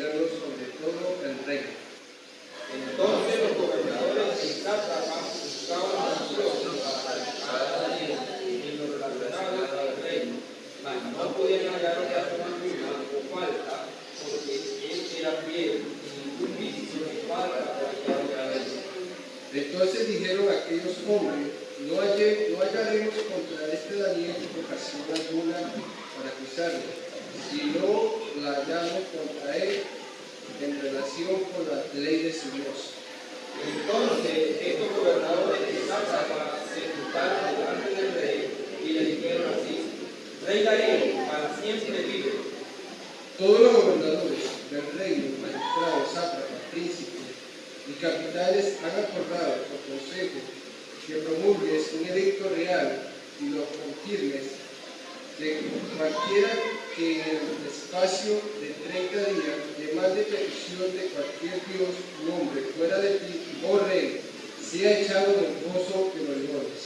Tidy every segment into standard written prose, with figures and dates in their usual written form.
ponerlo sobre todo el reino. Entonces los gobernadores y sátrapas buscaban solución para atacar a Daniel en lo relacionado al reino, mas no podían hallar razón alguna o falta, porque él era fiel y ningún vicio ni falta podía hallar en él. Entonces dijeron aquellos hombres, no hallaremos contra este Daniel ocasión alguna para acusarle, si no la hallamos contra él en relación con la ley de su Dios. Entonces estos gobernadores y sátrapas se juntaron delante del rey y le dijeron así: Rey Darío, para siempre vive. Todos los gobernadores del reino, magistrados, sátrapas, príncipes y capitanes han acordado por consejo que promulgues un edicto real y lo confirmes de cualquiera que en el espacio de 30 días demande petición de cualquier dios, nombre fuera de ti, oh rey, sea echado en el foso de los leones.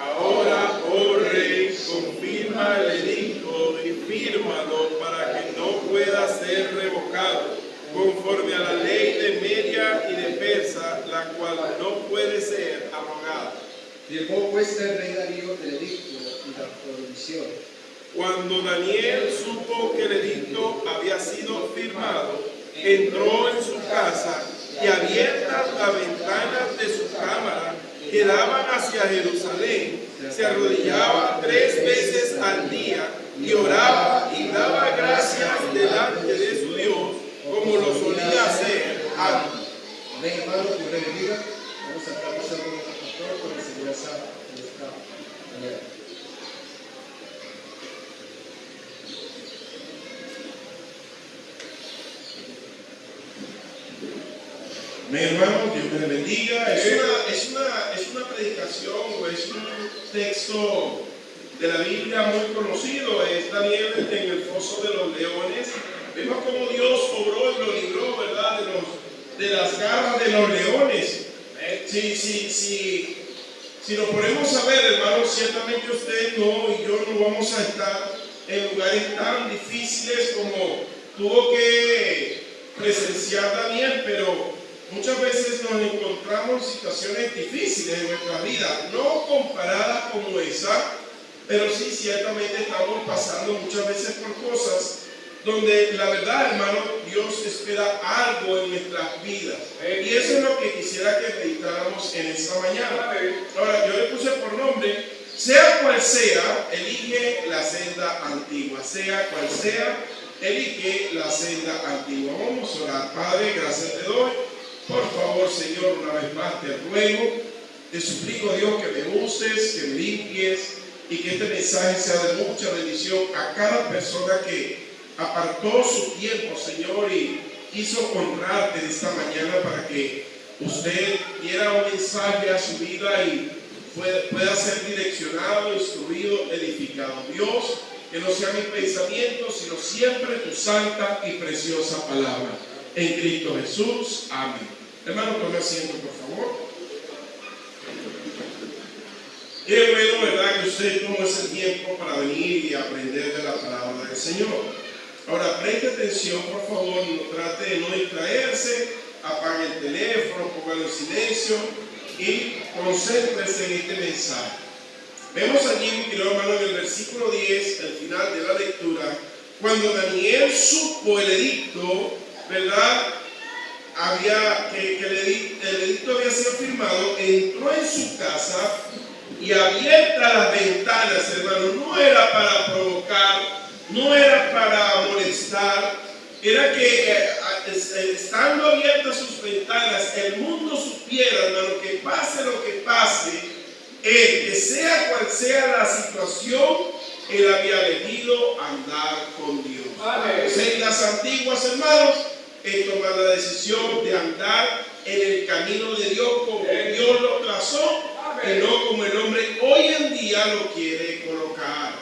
Ahora, oh rey, confirma el edicto y fírmalo para que no pueda ser revocado, conforme a la ley de Media y de Persa, la cual no puede ser abrogada. Firmó pues el rey Darío el edicto y la prohibición. Cuando Daniel supo que el edicto había sido firmado, entró en su casa y abiertas las ventanas de su cámara que daban hacia Jerusalén, se arrodillaba 3 veces al día y oraba y daba gracias delante de su Dios, como lo solía hacer antes. Amén, hermano, que Dios le bendiga. Vamos a estar pasando a nuestro pastor con la enseñanza de esta mañana. Mi hermano, Dios me bendiga. Es una predicación o es un texto de la Biblia muy conocido. Es Daniel en el foso de los leones. Vemos cómo Dios obró y lo libró, ¿verdad? De las garras de los leones. Si nos ponemos a ver, hermano, ciertamente usted no y yo no vamos a estar en lugares tan difíciles como tuvo que presenciar Daniel, pero muchas veces nos encontramos en situaciones difíciles en nuestra vida, no comparadas como esa, pero sí ciertamente estamos pasando muchas veces por cosas donde la verdad, hermano, Dios espera algo en nuestras vidas. Y eso es lo que quisiera que meditáramos en esta mañana. Ahora, yo le puse por nombre, sea cual sea, elige la senda antigua. Sea cual sea, elige la senda antigua. Vamos a orar. Padre, gracias te doy. Por favor, Señor, una vez más te ruego, te suplico, Dios, que me uses, que me limpies y que este mensaje sea de mucha bendición a cada persona que apartó su tiempo, Señor, y quiso honrarte de esta mañana para que usted diera un mensaje a su vida y pueda ser direccionado, instruido, edificado. Dios, que no sea mi pensamiento, sino siempre tu santa y preciosa palabra. En Cristo Jesús. Amén. Hermano, tome asiento, por favor. Qué bueno, ¿verdad?, que usted tomó ese tiempo para venir y aprender de la palabra del Señor. Ahora, preste atención, por favor, no trate de no distraerse, apague el teléfono, póngalo en silencio y concéntrese en este mensaje. Vemos allí, mi querido hermano, en el versículo 10, al final de la lectura, cuando Daniel supo el edicto, ¿verdad?, que el edicto había sido firmado, entró en su casa y abiertas las ventanas, hermano, no era para provocar, no era para molestar, era que estando abiertas sus ventanas, el mundo supiera, hermano, que pase lo que pase, que sea cual sea la situación, él había elegido andar con Dios. En las antiguas, hermanos, él tomó la decisión de andar en el camino de Dios como Dios lo trazó y no como el hombre hoy en día lo quiere colocar.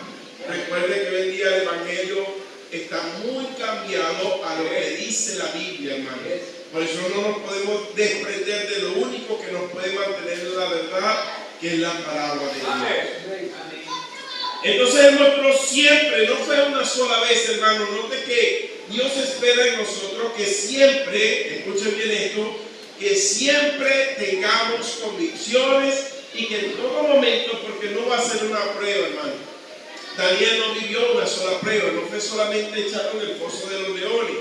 Recuerde que hoy en día el Evangelio está muy cambiado a lo que dice la Biblia, hermano. Por eso no nos podemos desprender de lo único que nos puede mantener en la verdad, que es la palabra de Dios. Entonces él mostró siempre, no fue una sola vez, hermano. Note que Dios espera en nosotros que siempre, escuchen bien esto, que siempre tengamos convicciones y que en todo momento, porque no va a ser una prueba, hermano. Daniel no vivió una sola prueba, no fue solamente echado en el foso de los leones,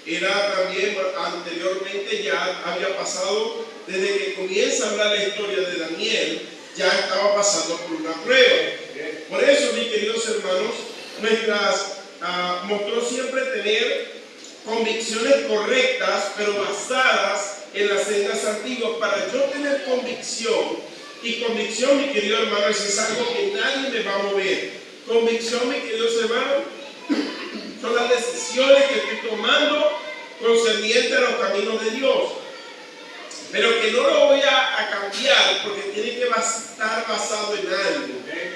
era también anteriormente, ya había pasado, desde que comienza a hablar la historia de Daniel, ya estaba pasando por una prueba. Por eso, mis queridos hermanos, mostró siempre tener convicciones correctas, pero basadas en las sendas antiguas. Para yo tener convicción, y convicción, mi querido hermano, es algo que nadie me va a mover. Convicción, mis queridos hermanos, son las decisiones que estoy tomando concerniente a los caminos de Dios. Pero que no lo voy a cambiar porque tiene que estar basado en algo.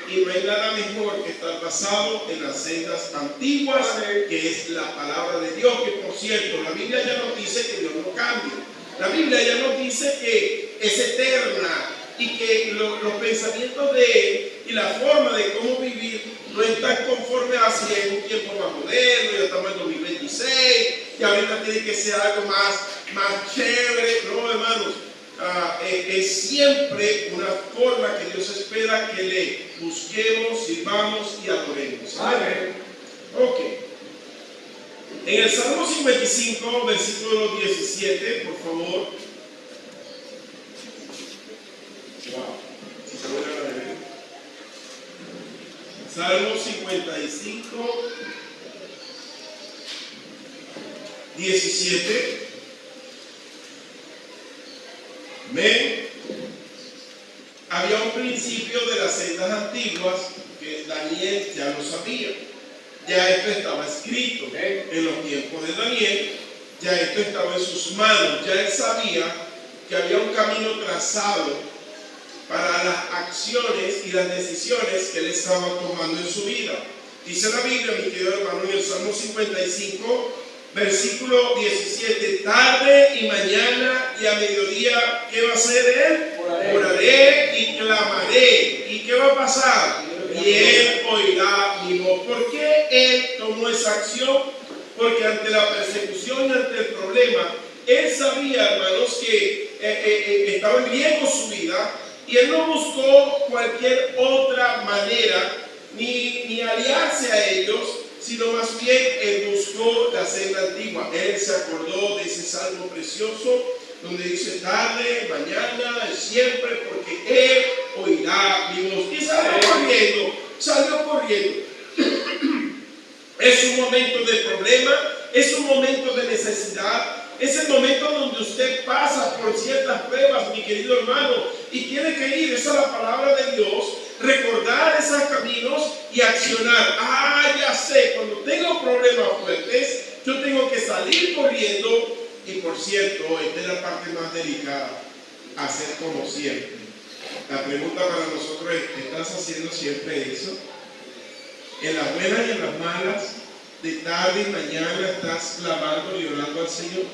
Y no hay nada mejor que estar basado en las sendas antiguas, que es la palabra de Dios. Que por cierto, la Biblia ya nos dice que Dios no cambia. La Biblia ya nos dice que es eterna y que los pensamientos de Él y la forma de cómo vivir no están conforme hacia un tiempo más moderno. Ya estamos en 2026, y ahorita tiene que ser algo más chévere. No, hermanos, es siempre una forma que Dios espera que le busquemos, sirvamos y adoremos. Amén. Ok. En el Salmo 55, versículo 17, por favor. Wow. Salmo 55, 17. Amén. Había un principio de las sendas antiguas que Daniel ya lo sabía. Ya esto estaba escrito en los tiempos de Daniel. Ya esto estaba en sus manos. Ya él sabía que había un camino trazado para las acciones y las decisiones que él estaba tomando en su vida. Dice la Biblia, mi querido hermano, en el Salmo 55, versículo 17: tarde y mañana y a mediodía, ¿qué va a hacer él? Oraré y clamaré. ¿Y qué va a pasar? Y él oirá mi voz. ¿Por qué él tomó esa acción? Porque ante la persecución y ante el problema, él sabía, hermanos, que estaba en riesgo su vida, y él no buscó cualquier otra manera ni aliarse a ellos, sino más bien él buscó la senda antigua. Él se acordó de ese salmo precioso donde dice: tarde, mañana, siempre, porque él oirá mi voz. Y salió corriendo. Es un momento de problema, es un momento de necesidad. Es el momento donde usted pasa por ciertas pruebas, mi querido hermano, y tiene que ir, esa es la palabra de Dios, recordar esos caminos y accionar. Ya sé, cuando tengo problemas fuertes, yo tengo que salir corriendo. Y por cierto, esta es la parte más delicada: hacer como siempre. La pregunta para nosotros es: ¿estás haciendo siempre eso? En las buenas y en las malas, de tarde y mañana, ¿estás clamando y orando al Señor?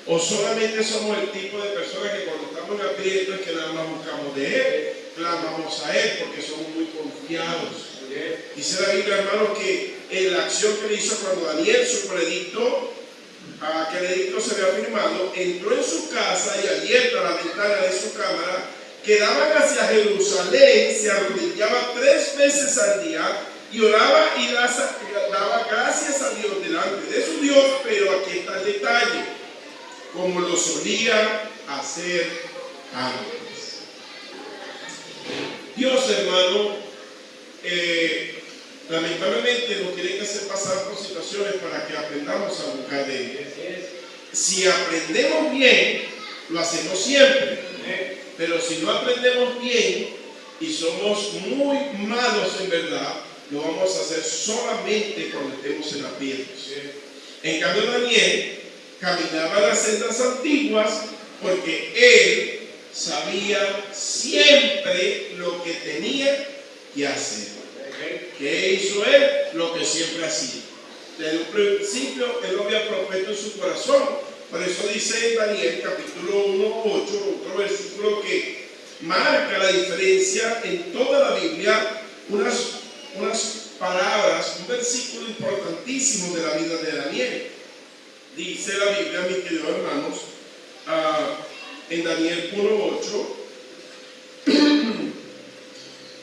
¿O solamente somos el tipo de personas que cuando estamos en aprieto es que nada más buscamos de Él, clamamos a Él porque somos muy confiados? Dice la Biblia, hermanos, que en la acción que le hizo cuando Daniel supo el edicto, que el edicto se había firmado, entró en su casa y abierta la ventana de su cámara, que daban hacia Jerusalén, se arrodillaba 3 veces al día y oraba y daba gracias a Dios delante de su Dios. Pero aquí está el detalle: como lo solía hacer antes. Dios, hermano, lamentablemente nos tiene que hacer pasar por situaciones para que aprendamos a buscar de Él. Si aprendemos bien, lo hacemos siempre. Pero si no aprendemos bien y somos muy malos en verdad, lo vamos a hacer solamente cuando estemos en aprietos. En cambio, Daniel caminaba las sendas antiguas porque él sabía siempre lo que tenía que hacer. ¿Qué hizo él? Lo que siempre hacía. Desde un principio él lo había propuesto en su corazón. Por eso dice en Daniel capítulo 1:8, otro versículo que marca la diferencia en toda la Biblia, unas palabras, un versículo importantísimo de la vida de Daniel. dice la Biblia, mis queridos hermanos, en Daniel 1:8.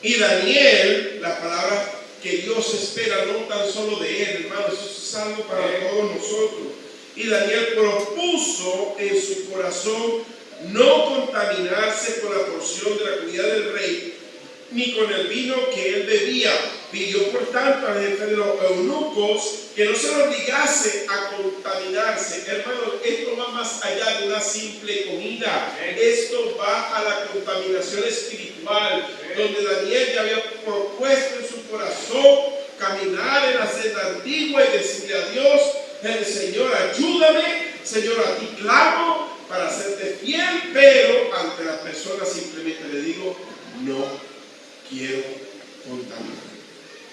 Y Daniel, la palabra que Dios espera no tan solo de él, hermano, eso es algo para todos nosotros. Y Daniel propuso en su corazón no contaminarse con la porción de la comida del rey, ni con el vino que él bebía. Pidió por tanto al jefe de los eunucos que no se lo obligase a contaminarse. Hermano, esto va más allá de una simple comida. Esto va a la contaminación espiritual, donde Daniel ya había propuesto en su corazón caminar en la senda antigua y decirle a Dios: Señor, ayúdame, Señor, a ti clamo para hacerte fiel, pero ante las personas simplemente le digo: no quiero contaminarme.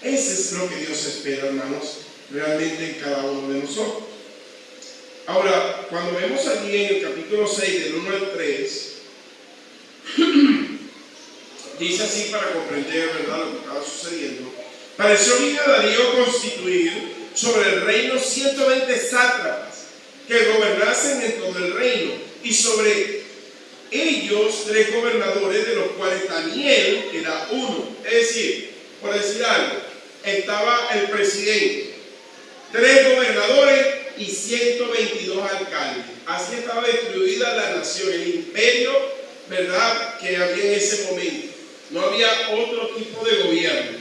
Ese es lo que Dios espera, hermanos, realmente en cada uno de nosotros. Ahora, cuando vemos allí en el capítulo 6, del 1 al 3, dice así para comprender, ¿verdad?, lo que estaba sucediendo. Pareció bien a Darío constituir sobre el reino 120 sátrapas que gobernasen en todo el reino, y sobre ellos 3 gobernadores, de los cuales Daniel era uno. Es decir, por decir algo, estaba el presidente, 3 gobernadores y 122 alcaldes. Así estaba distribuida la nación, el imperio, ¿verdad?, que había en ese momento. No había otro tipo de gobierno.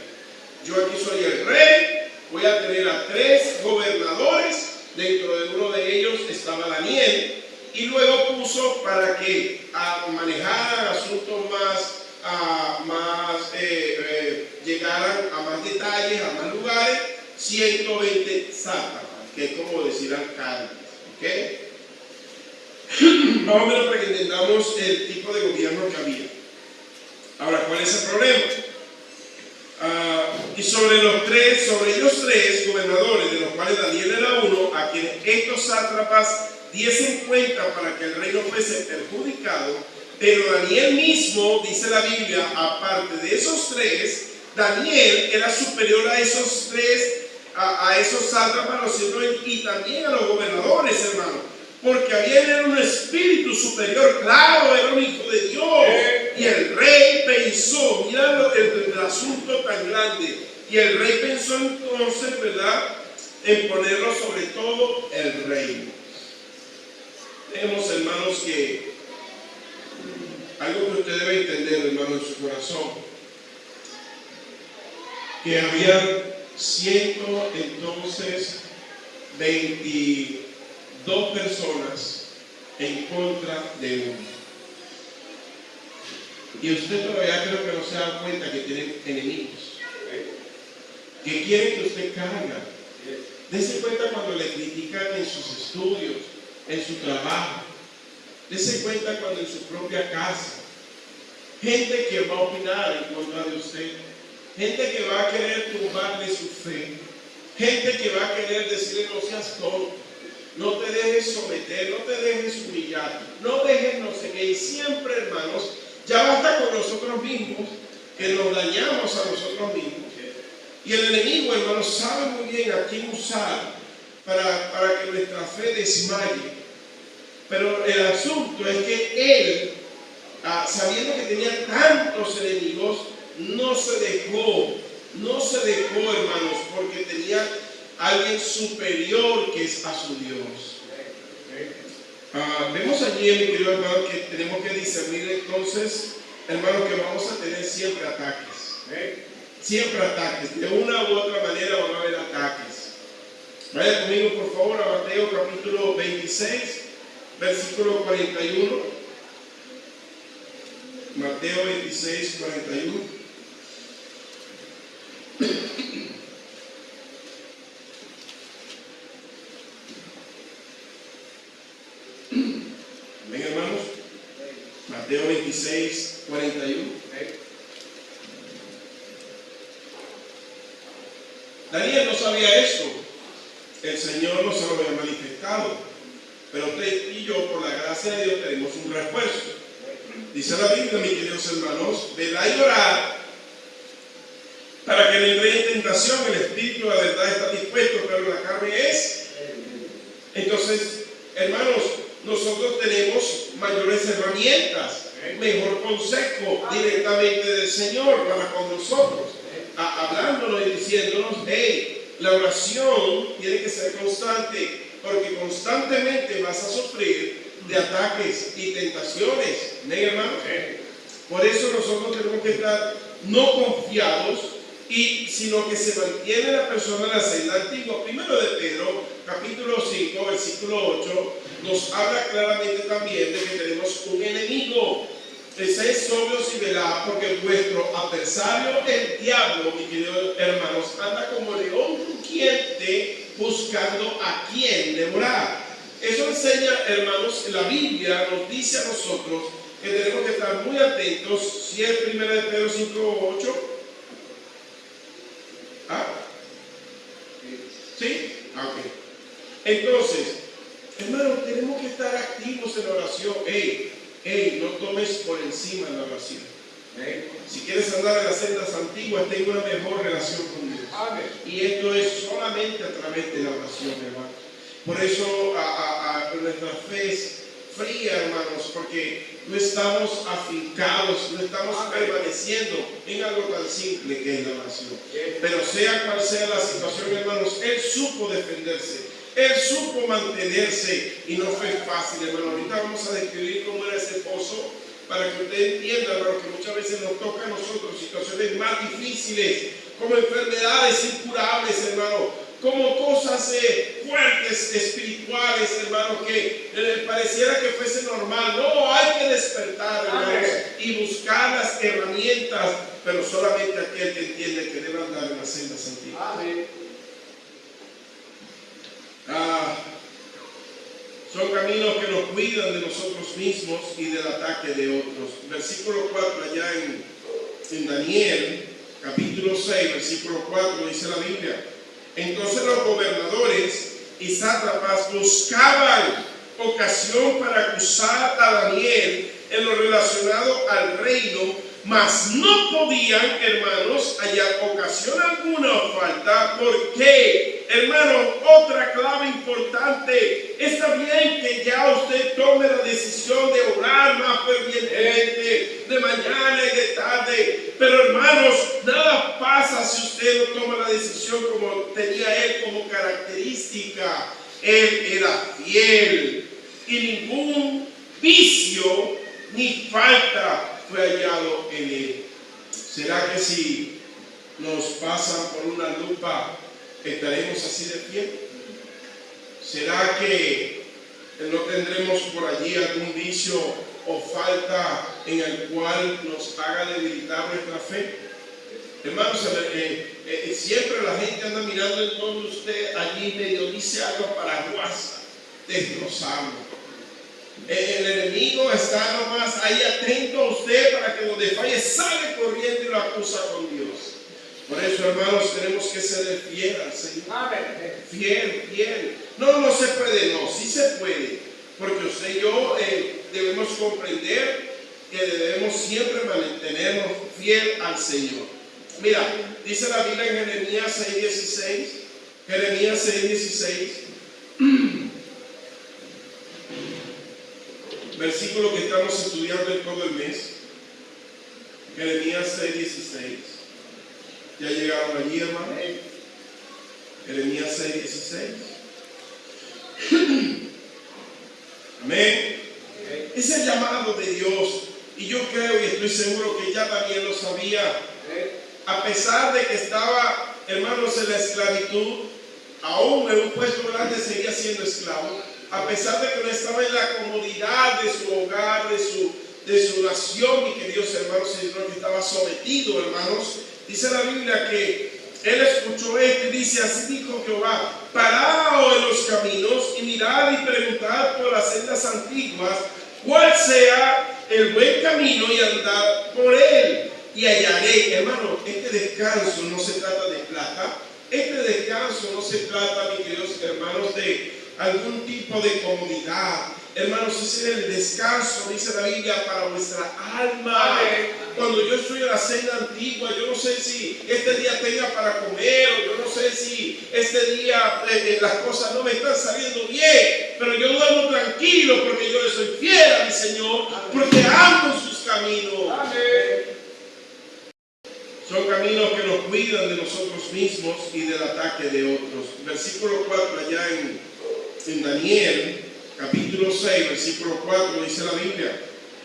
Yo aquí soy el rey, voy a tener a 3 gobernadores, dentro de uno de ellos estaba Daniel, y luego puso para que manejaran asuntos más llegaran a más detalles, a más lugares, 120 sátrapas, que es como decir alcaldes, ¿ok? Más o menos para que entendamos el tipo de gobierno que había. Ahora, ¿cuál es el problema? Y sobre ellos 3 gobernadores, de los cuales Daniel era uno, a quienes estos sátrapas diesen cuenta para que el reino fuese perjudicado. Pero Daniel mismo, dice la Biblia, aparte de esos 3, Daniel era superior a esos 3, a esos sátrapas, los 120, y también a los gobernadores, hermano, porque había en él un espíritu superior. Claro, era un hijo de Dios. Y el rey pensó, mira el asunto tan grande, y el rey pensó entonces, ¿verdad?, en ponerlo sobre todo el reino. Tenemos, hermanos, que algo que usted debe entender, hermano, en su corazón, que había 22 personas en contra de uno. Y usted todavía creo que no se da cuenta que tienen enemigos, que quieren que usted caiga. Dese cuenta cuando le critican en sus estudios, en su trabajo. Dese cuenta cuando en su propia casa. Gente que va a opinar en contra de usted. Gente que va a querer tumbarle su fe. Gente que va a querer decirle: no seas tonto, no te dejes someter, no te dejes humillar, no dejes no sé qué. Y siempre, hermanos, ya basta con nosotros mismos, que nos dañamos a nosotros mismos. Y el enemigo, hermanos, sabe muy bien a quién usar para que nuestra fe desmaye. Pero el asunto es que él, sabiendo que tenía tantos enemigos, no se dejó, hermanos, porque tenía alguien superior que es a su Dios. Vemos allí, mi querido hermano, que tenemos que discernir entonces, hermano, que vamos a tener siempre ataques. Siempre ataques, de una u otra manera van a haber ataques. Vaya conmigo, por favor, a Mateo capítulo 26, versículo 41. Mateo 26, 41. Ven, hermanos. Mateo 26, 41. Daniel no sabía esto. El Señor no se lo había manifestado. Pero usted y yo, por la gracia de Dios, tenemos un refuerzo. Dice la Biblia, mis queridos hermanos: velad y orad para que no entréis en tentación. El espíritu, la verdad, está dispuesto, pero la carne es. Entonces, hermanos, nosotros tenemos mayores herramientas, mejor consejo directamente del Señor para con nosotros, hablándonos y diciéndonos, hey, la oración tiene que ser constante, porque constantemente vas a sufrir de ataques y tentaciones. ¿Amén, hermanos? Por eso nosotros tenemos que estar no confiados, sino que se mantiene la persona en la senda antigua. Primero de Pedro, capítulo 5, versículo 8, nos habla claramente también de que tenemos un enemigo. Sed sobrios y velad, porque vuestro adversario, el diablo, mis queridos hermanos, anda como león rugiente buscando a quien devorar. Eso enseña, hermanos, la Biblia nos dice a nosotros que tenemos que estar muy atentos. Si es 1 de Pedro 5, 8. ¿Ah? ¿Sí? Ok. Entonces, hermanos, tenemos que estar activos en la oración. No tomes por encima la oración. Si quieres andar en las sendas antiguas, ten una mejor relación con Dios. Amén. Y esto es solamente a través de la oración, hermanos. Por eso nuestra fe es fría, hermanos, porque no estamos afincados, no estamos permaneciendo en algo tan simple que es la oración. Pero sea cual sea la situación, hermanos, Él supo defenderse. Él supo mantenerse y no fue fácil, hermano. Ahorita vamos a describir cómo era ese pozo para que usted entienda, hermano, que muchas veces nos toca a nosotros situaciones más difíciles, como enfermedades incurables, hermano, como cosas fuertes espirituales, hermano, que pareciera que fuese normal. No, hay que despertar, hermanos, y buscar las herramientas, pero solamente aquel que entiende que debe andar en las sendas antiguas. Amén. Son caminos que nos cuidan de nosotros mismos y del ataque de otros. Versículo 4 allá en Daniel, capítulo 6, versículo 4, dice la Biblia: entonces los gobernadores y sátrapas buscaban ocasión para acusar a Daniel en lo relacionado al reino, mas no podían, hermanos, hallar ocasión alguna o falta. Porque, hermano, otra clave importante: está bien que ya usted tome la decisión de orar más fervientemente, de mañana y de tarde, pero, hermanos, nada pasa si usted no toma la decisión como tenía él como característica. Él era fiel y ningún vicio ni falta fue hallado en él. ¿Será que si nos pasan por una lupa estaremos así de fiel? ¿Será que no tendremos por allí algún vicio o falta en el cual nos haga debilitar nuestra fe? Hermanos, siempre la gente anda mirando en todo usted allí medio dice algo para guasa, destrozarlo. El enemigo está nomás ahí atento a usted para que donde falle sale corriendo y lo acusa con Dios. Por eso, hermanos, tenemos que ser fiel al Señor. Fiel. No se puede, no, sí se puede. Porque usted y yo debemos comprender que debemos siempre mantenernos fiel al Señor. Mira, dice la Biblia en Jeremías 6:16. Jeremías 6:16. Versículo que estamos estudiando en todo el mes. Jeremías 6:16. ¿Ya llegaron allí, hermano? Jeremías 6:16. Amén. Es el llamado de Dios. Y yo creo y estoy seguro que ya Daniel lo sabía. A pesar de que estaba, hermanos, en la esclavitud, aún en un puesto grande seguía siendo esclavo. A pesar de que no estaba en la comodidad de su hogar, de su nación, mi queridos hermanos, sino que estaba sometido, hermanos. Dice la Biblia que él escuchó esto y dice: así dijo Jehová, paraos en los caminos y mirad y preguntad por las sendas antiguas, cuál sea el buen camino, y andad por él y hallaré. Hermano, este descanso no se trata de plata, este descanso no se trata, mis queridos hermanos, de algún tipo de comodidad. Hermanos, ese es el descanso, dice la Biblia, para vuestra alma. Cuando yo estoy en la cena antigua, yo no sé si este día tenga para comer, o yo no no sé si este día las cosas no me están saliendo bien, pero yo duermo tranquilo porque yo le soy fiel a mi Señor, porque amo sus caminos. Amén. Son caminos que nos cuidan de nosotros mismos y del ataque de otros. Versículo 4 allá en Daniel, capítulo 6, versículo 4, dice la Biblia: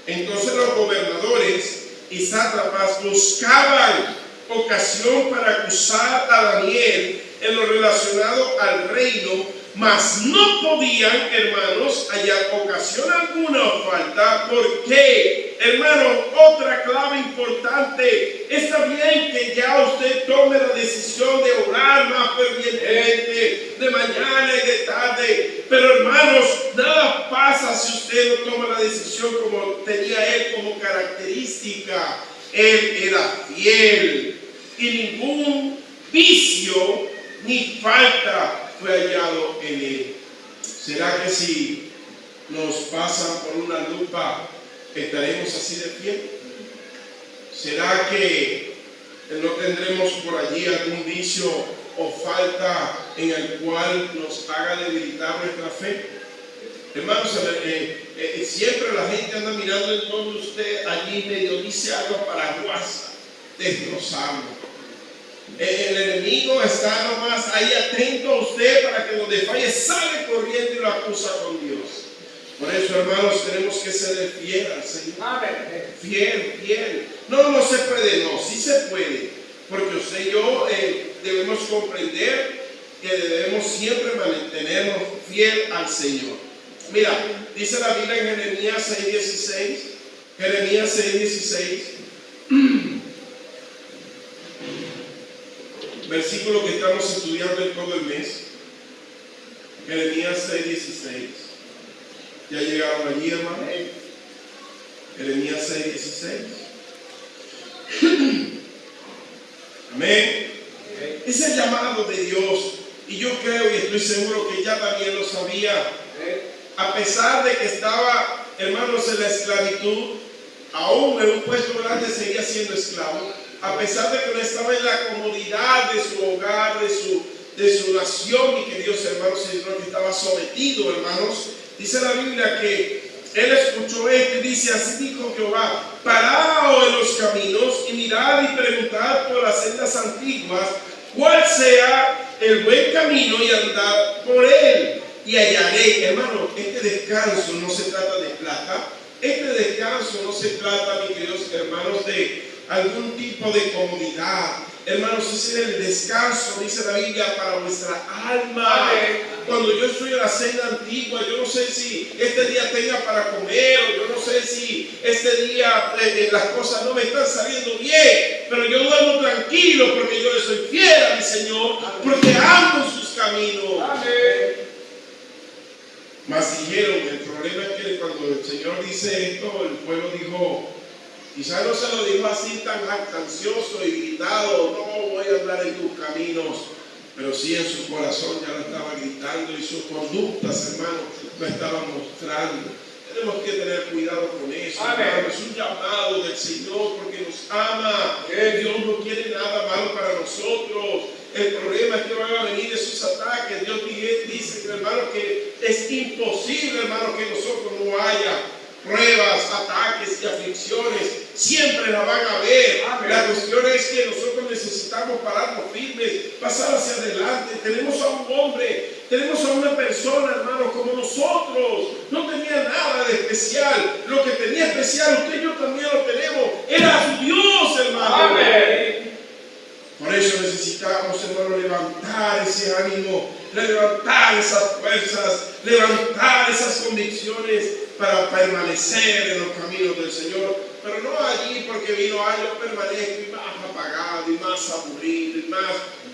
entonces los gobernadores y sátrapas buscaban ocasión para acusar a Daniel en lo relacionado al reino, mas no podían, hermanos, hallar ocasión alguna o falta. ¿Por qué? Hermano, otra clave importante. Está bien que ya usted tome la decisión de orar más fervientemente, de mañana y de tarde, pero hermanos, nada pasa si usted no toma la decisión como tenía él como característica. Él era fiel y ningún vicio ni falta fue hallado en él. ¿Será que si nos pasan por una lupa estaremos así de fiel? ¿Será que no tendremos por allí algún vicio o falta en el cual nos haga debilitar nuestra fe? Hermanos, siempre la gente anda mirando en torno a usted, allí medio dice algo para guasa, destrozarlo. El enemigo está nomás ahí atento a usted para que donde falle sale corriendo y lo acusa con Dios. Por eso, hermanos, tenemos que ser fiel al Señor. Amén. Fiel. No se puede, no, sí se puede. Porque usted y yo debemos comprender que debemos siempre mantenernos fiel al Señor. Mira, dice la Biblia en Jeremías 6:16. Jeremías 6:16. Versículo que estamos estudiando en todo el mes. Jeremías 6:16. ¿Ya llegaron allí, hermano? Jeremías 6:16. Amén. Es el llamado de Dios. Y yo creo y estoy seguro que ya Daniel lo sabía. A pesar de que estaba, hermanos, en la esclavitud, aún en un puesto grande seguía siendo esclavo. A pesar de que no estaba en la comodidad de su hogar, de su nación, mis queridos hermanos, sino que estaba sometido, hermanos. Dice la Biblia que él escuchó esto y dice: así dijo Jehová, paraos en los caminos y mirad y preguntad por las sendas antiguas, cuál sea el buen camino, y andad por él y hallaré. Hermano, este descanso no se trata de plata. Este descanso no se trata, mis queridos hermanos, de algún tipo de comodidad. Hermanos, ese es el descanso, dice la Biblia, para nuestra alma. Cuando yo estoy en la cena antigua, yo no sé si este día tenga para comer, o yo no sé si este día las cosas no me están saliendo bien, pero yo duermo tranquilo porque yo le soy fiel a mi Señor, porque amo sus caminos. Amén. Mas dijeron, el problema es que cuando el Señor dice esto, el pueblo dijo, quizás no se lo dijo así tan jactancioso y gritado, no voy a andar en tus caminos, pero sí en su corazón ya lo estaba gritando y sus conductas, hermanos, lo estaban mostrando. Tenemos que tener cuidado con eso, hermano. Es un llamado del Señor porque nos ama. Dios no quiere nada malo para nosotros. El problema es que van a venir esos ataques. Dios dice, hermano, que es imposible, hermano, que nosotros no haya pruebas, ataques y aflicciones. Siempre la van a ver. La cuestión es que nosotros necesitamos pararnos firmes, pasar hacia adelante. Tenemos a un hombre, tenemos a una persona, hermano, como nosotros. No tenía nada de especial. Lo que tenía especial, usted y yo también lo tenemos. Era su Dios, hermano. Amén. Por eso necesitamos, hermano, levantar ese ánimo, levantar esas fuerzas, levantar esas convicciones para permanecer en los caminos del Señor. Pero no allí porque vino año permanezco y más apagado y más aburrido y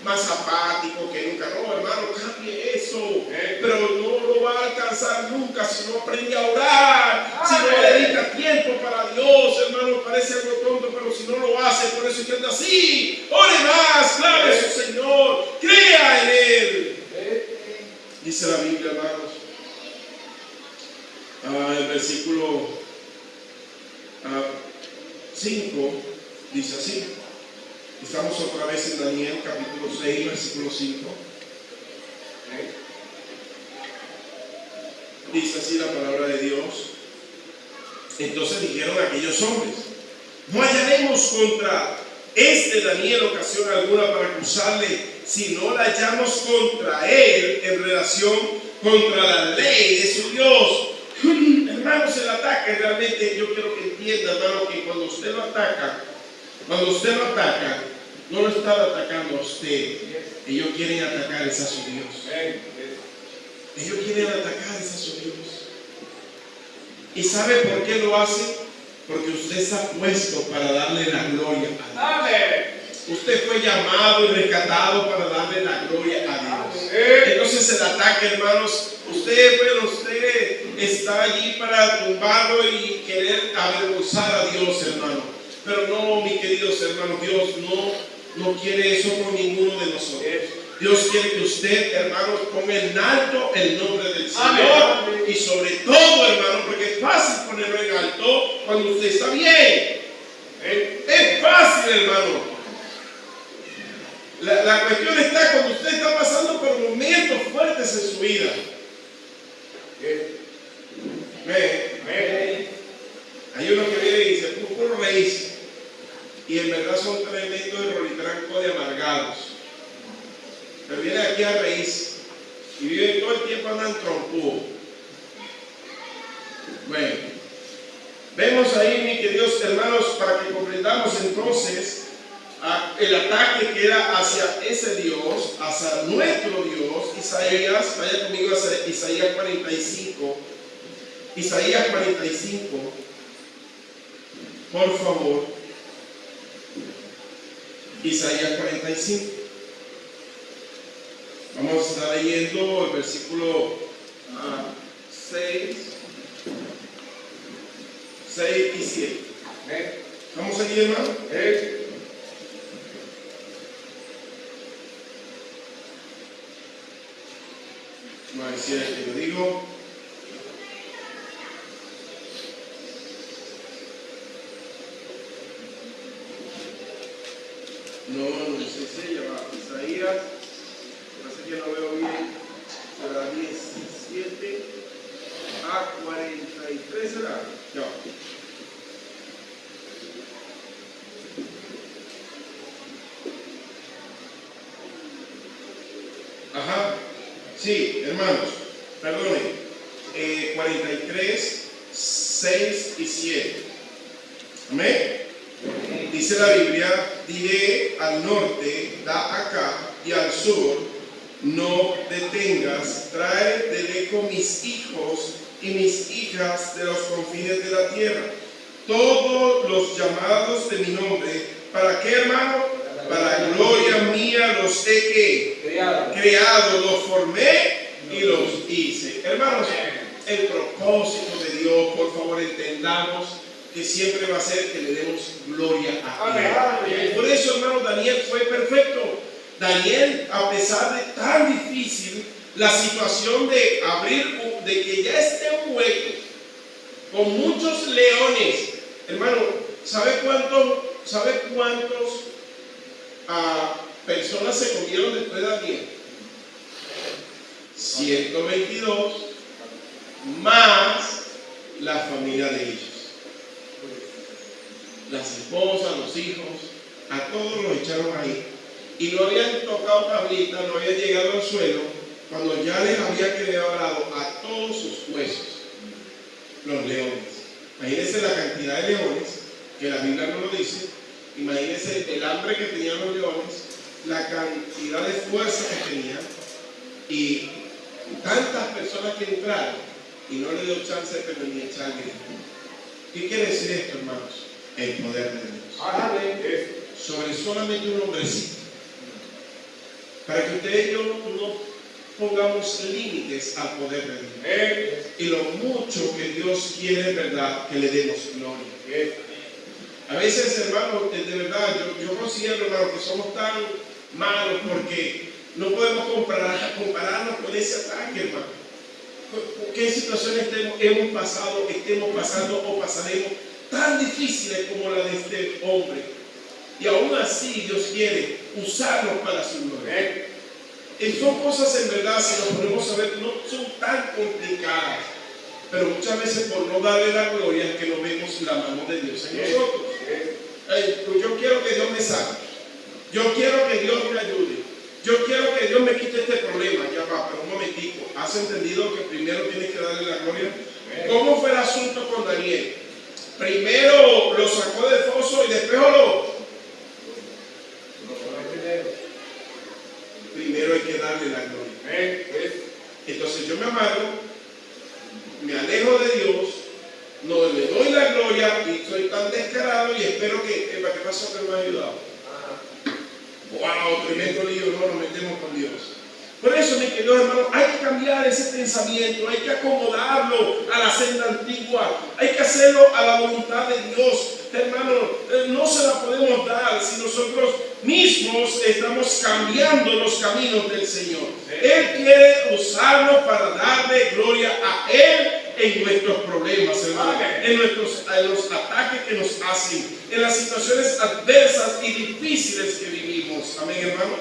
más apático que nunca. No, hermano, cambie eso. Pero no lo va a alcanzar nunca si no aprende a orar, si no dedica tiempo para Dios, hermano. Parece algo tonto, pero si no lo hace, por eso es que anda así. Ore más, clave a su Señor, crea en Él. Dice la Biblia, hermanos, el versículo 5 dice así. Estamos otra vez en Daniel capítulo 6, versículo 5. Dice así la palabra de Dios. Entonces dijeron aquellos hombres: no hallaremos contra este Daniel ocasión alguna para acusarle, si no la hallamos contra él en relación contra la ley de su Dios. Hermanos, el ataque realmente, yo quiero que entienda, hermano, que cuando usted lo ataca, no lo está atacando a usted. Ellos quieren atacar es a su Dios. Ellos quieren atacar es a su Dios. ¿Y sabe por qué lo hacen? Porque usted está puesto para darle la gloria a Dios. Usted fue llamado y rescatado para darle la gloria a Dios. Entonces el ataque, hermanos, usted está allí para tumbarlo y querer avergonzar a Dios, hermano. Pero no, mis queridos hermanos, Dios no quiere eso por ninguno de nosotros. Dios quiere que usted, hermanos, ponga en alto el nombre del Señor. Amén. Y sobre todo, hermano, porque es fácil ponerlo en alto cuando usted está bien. Es fácil, hermano. La cuestión está cuando usted está pasando por momentos fuertes en su vida. Hay uno que viene y dice: puro reírse. Y en verdad son tremendos rolitrancos de amargados. Pero viene aquí a reírse y viven todo el tiempo andan trompudo. Bueno, vemos ahí, mis queridos hermanos, para que comprendamos entonces el ataque que era hacia ese Dios, hacia nuestro Dios. Isaías, vaya conmigo a Isaías 45. Isaías 45, por favor. Isaías 45. Vamos a estar leyendo el versículo 6 y 7. ¿Vamos allí, hermano? No hay si es que lo digo. No sé si ya va. Isaías. Parece que no veo bien. Será 17 a 43, ¿será? Ya. Ajá. Sí, hermanos, perdone. 43, 6 y 7. Amén. Dice la Biblia: diré al norte, da acá, y al sur, no detengas. Trae de lejos mis hijos y mis hijas de los confines de la tierra, todos los llamados de mi nombre. ¿Para qué, hermano? Para gloria mía los he creado, los formé y los hice. Hermanos, el propósito de Dios, por favor, entendamos que siempre va a ser que le demos gloria a Dios. Por eso, hermano, Daniel fue perfecto. Daniel, a pesar de tan difícil la situación de abrir, de que ya esté un hueco con muchos leones, hermano, ¿sabe cuántos personas se comieron después de Daniel? 122 más la familia de ellos. Las esposas, los hijos, a todos los echaron ahí. Y no habían tocado tablita, no habían llegado al suelo, cuando ya les había quebrado a todos sus huesos los leones. Imagínense la cantidad de leones, que la Biblia no lo dice. Imagínense el hambre que tenían los leones, la cantidad de fuerza que tenían, y tantas personas que entraron y no le dio chance de ni echar grito. ¿Qué quiere decir esto, hermanos? El poder de Dios. Sobre solamente un hombrecito. Para que usted y yo no pongamos límites al poder de Dios. Y lo mucho que Dios quiere, verdad, que le demos gloria. A veces, hermanos, de verdad, yo considero, hermano, que somos tan malos porque no podemos compararnos con ese ataque, hermano. ¿Qué situaciones hemos pasado, estemos pasando o pasaremos tan difíciles como la de este hombre? Y aún así Dios quiere usarnos para su gloria. Y son cosas en verdad, si nos ponemos a ver, no son tan complicadas, pero muchas veces por no darle la gloria es que no vemos la mano de Dios en nosotros. Pues yo quiero que Dios me salve, yo quiero que Dios me ayude, yo quiero que Dios me quite este problema. Ya va, pero un momentico, ¿has entendido que primero tienes que darle la gloria? ¿Cómo fue el asunto con Daniel? Primero lo sacó del foso y después primero hay que darle la gloria. Entonces yo me amargo, me alejo de Dios, no le doy la gloria y soy tan descarado y espero que, ¿qué pasó que me ha ayudado? Wow, tremendo lío, no nos metemos con Dios. Por eso, mis queridos hermanos, hay que cambiar ese pensamiento, hay que acomodarlo a la senda antigua, hay que hacerlo a la voluntad de Dios. Hermano, no se la podemos dar si nosotros mismos estamos cambiando los caminos del Señor. Él quiere usarnos para darle gloria a Él en nuestros problemas, hermano, en los ataques que nos hacen, en las situaciones adversas y difíciles que vivimos. Amén, hermano.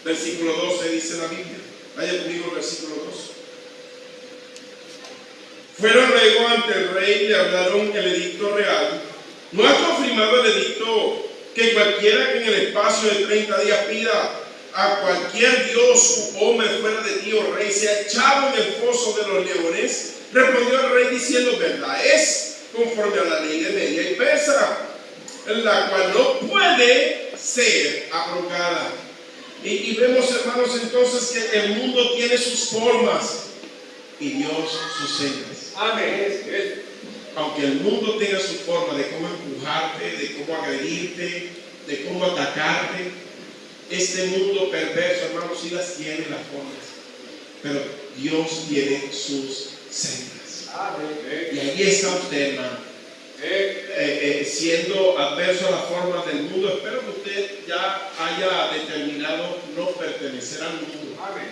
Versículo 12 dice la Biblia. Vaya conmigo al versículo 12. Fueron luego ante el rey y le hablaron el edicto real. ¿No ha confirmado el edicto que cualquiera que en el espacio de 30 días pida a cualquier dios u hombre fuera de ti, oh rey, sea echado en el foso de los leones? Respondió el rey diciendo: verdad es, conforme a la ley de Media y Persa, la cual no puede ser abrogada. Y vemos, hermanos, entonces que el mundo tiene sus formas y Dios sus sendas. Amén. Aunque el mundo tenga su forma de cómo empujarte, de cómo agredirte, de cómo atacarte, este mundo perverso, hermanos, sí las tiene las formas, pero Dios tiene sus sendas. Amén. Y ahí está usted, hermano. Siendo adverso a las formas del mundo. Espero que usted ya haya determinado no pertenecer al mundo. Amén.